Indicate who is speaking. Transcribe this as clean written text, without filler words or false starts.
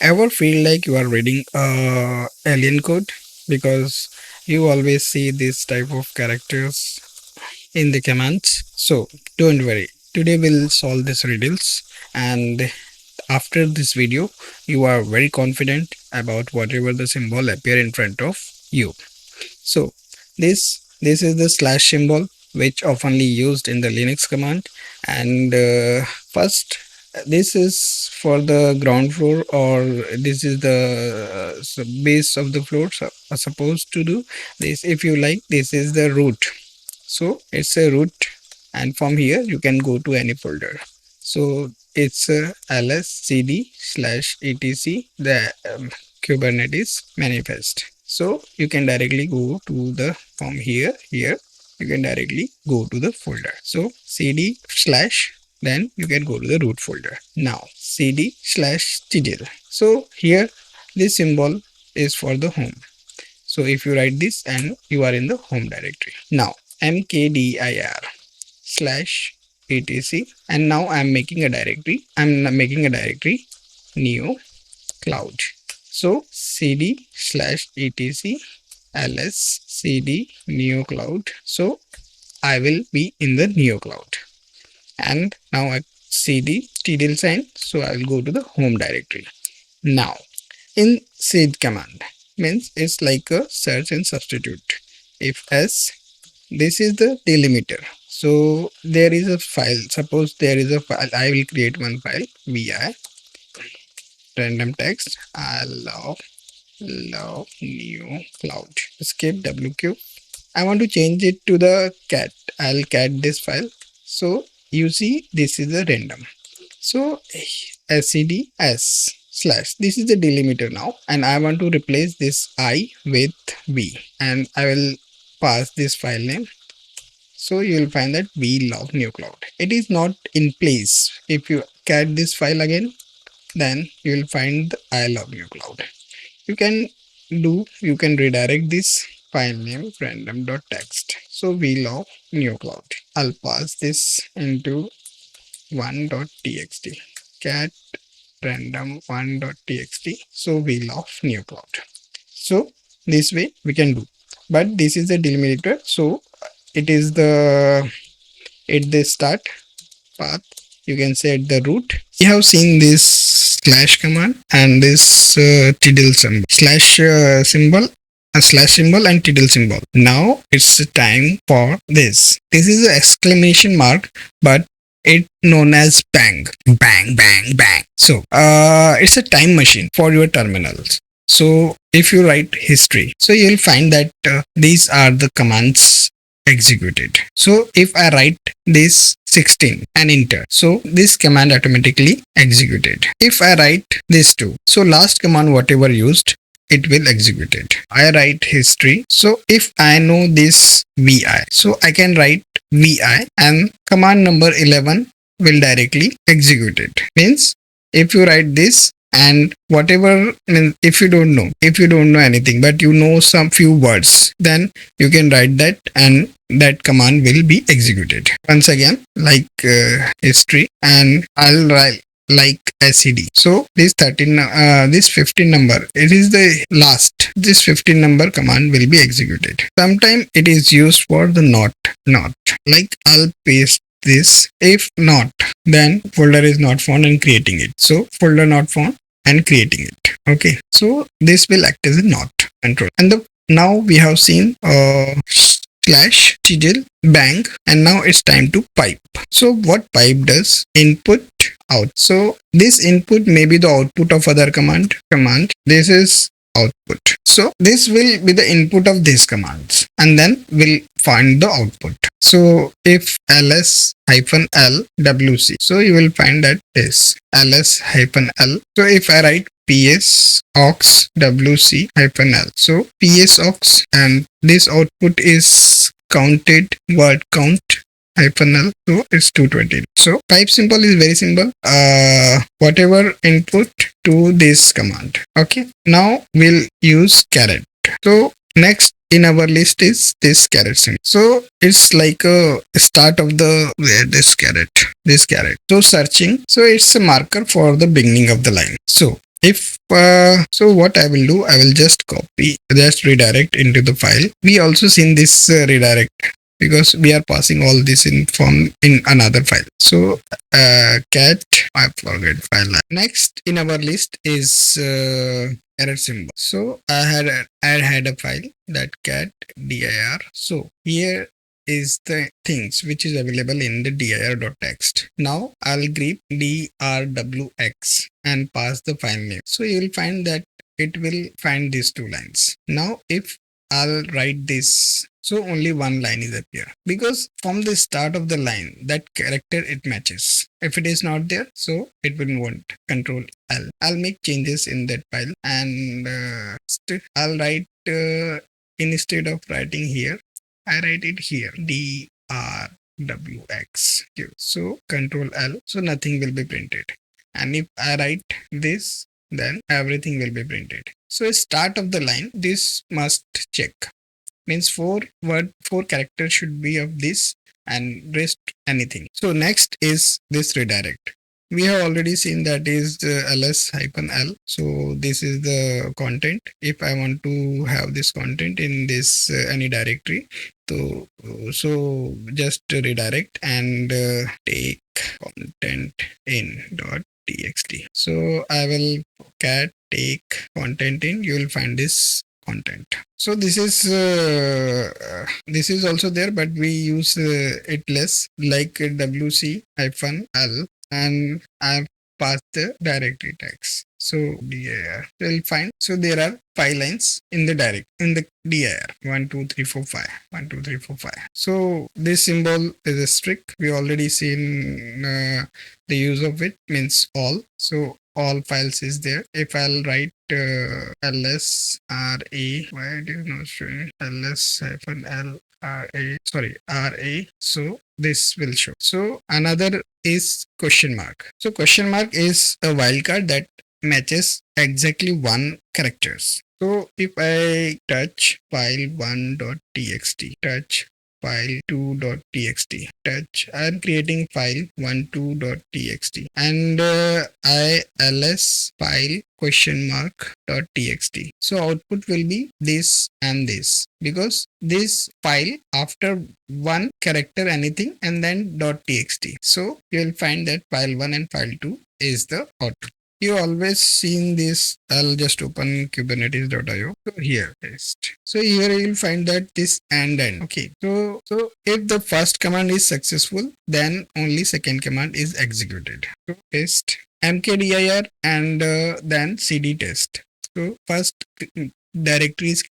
Speaker 1: Ever feel like you are reading alien code because you always see this type of characters in the commands? So don't worry. Today we'll solve these riddles, and after this video you are very confident about whatever the symbol appear in front of you. So this is the slash symbol which oftenly used in the Linux command, and first this is for the ground floor, or this is the base of the floor. So are supposed to do this. If you like, this is the root. So it's a root, and from here you can go to any folder. So it's ls cd slash etc the Kubernetes manifest. So you can directly go to the from here you can directly go to the folder. So cd slash, then you can go to the root folder. Now cd slash tdl. So here this symbol is for the home. So if you write this, and you are in the home directory. Now mkdir slash etc, and now I'm making a directory. Neokloud. So cd slash etc ls cd Neokloud. So I will be in the Neokloud, and now I cd tdl sign. So I will go to the home directory. Now in seed command means it's like a search and substitute. If s, this is the delimiter. So there is a file. Suppose there is a file. I will create one file. Vi random text. I love new cloud. Escape wq. I want to change it to the cat. I'll cat this file. So you see this is a random. So scd s slash, this is the delimiter now, and I want to replace this I with v, and I will pass this file name. So you will find that we love Neokloud. It is not in place. If you cat this file again, then you will find the I love Neokloud. You can redirect this file name random.txt. So we love Neokloud. I'll pass this into 1.txt. Cat random1.txt. So we love Neokloud. So this way we can do. But this is the delimiter. So it is the start path. You can say at the root. We have seen this slash command and this tdl symbol, slash symbol, a slash symbol and tdl symbol. Now it's time for this. This is an exclamation mark, but it's known as bang, bang, bang, bang. So it's a time machine for your terminals. So if you write history, so you'll find that these are the commands executed. So if I write this 16 and enter, so this command automatically executed. If I write this 2, so last command whatever used, it will execute it. I write history. So if I know this vi, so I can write vi, and command number 11 will directly execute it. Means if you write this, and whatever, if you don't know anything, but you know some few words, then you can write that, and that command will be executed. Once again, like history, and I'll write like scd. So this 15 number, it is the last. This 15 number command will be executed. Sometimes it is used for the not. Like I'll paste this. If not, then folder is not found and creating it. So folder not found and creating it. Okay, so this will act as a not control. And now we have seen slash tdl bang, and now it's time to pipe. So what pipe does? Input out. So this input may be the output of other command. This is output. So this will be the input of these commands, and then we'll find the output. So if ls-l wc, so you will find that this ls-l. So if I write ps aux wc-l, so ps aux, and this output is counted word count -l, so it's 220. So pipe symbol is very simple. Whatever input to this command. Okay, now we'll use caret. So next in our list is this caret symbol. So it's like a start of the this caret. So searching, so it's a marker for the beginning of the line. So if so what I will do, I will just redirect into the file. We also seen this redirect because we are passing all this in from in another file. So cat, I forget file. Next in our list is error symbol. So I had a file that cat dir. So here is the things which is available in the dir.txt. Now I'll grep drwx and pass the file name. So you will find that it will find these two lines. Now if I'll write this, so only one line is appear because from the start of the line that character it matches. If it is not there, so it will want control L. I'll make changes in that file and I'll write instead of writing here, I write it here drwx. So control L, so nothing will be printed. And if I write this, then everything will be printed. So start of the line, this must check. Means four characters should be of this and rest anything. So next is this redirect. We have already seen that is ls-l. So this is the content. If I want to have this content in this any directory, so just redirect and take content in .txt. So I will cat take content in. You will find this content. So this is also there, but we use it less, like wc-l, and I've passed the directory tags. So dir will find. So there are 5 lines in the dir 1 2 3 4 5 1 2 3 4 5. So this symbol is a strict. We already seen the use of it, means all. So all files is there. If I'll write ls ra, why it is not showing ls-l ra, so this will show. So another is question mark. So question mark is a wildcard that matches exactly one characters. So if I touch file1.txt, touch file2.txt, touch, I am creating file 12.txt, and I ls file question mark .txt. So output will be this and this, because this file after one character anything and then .txt. So you will find that file 1 and file 2 is the output. You always seen this. I'll just open kubernetes.io. So here paste. So here you will find that this and end. Okay. So if the first command is successful, then only second command is executed. So paste mkdir and then cd test. So first directory is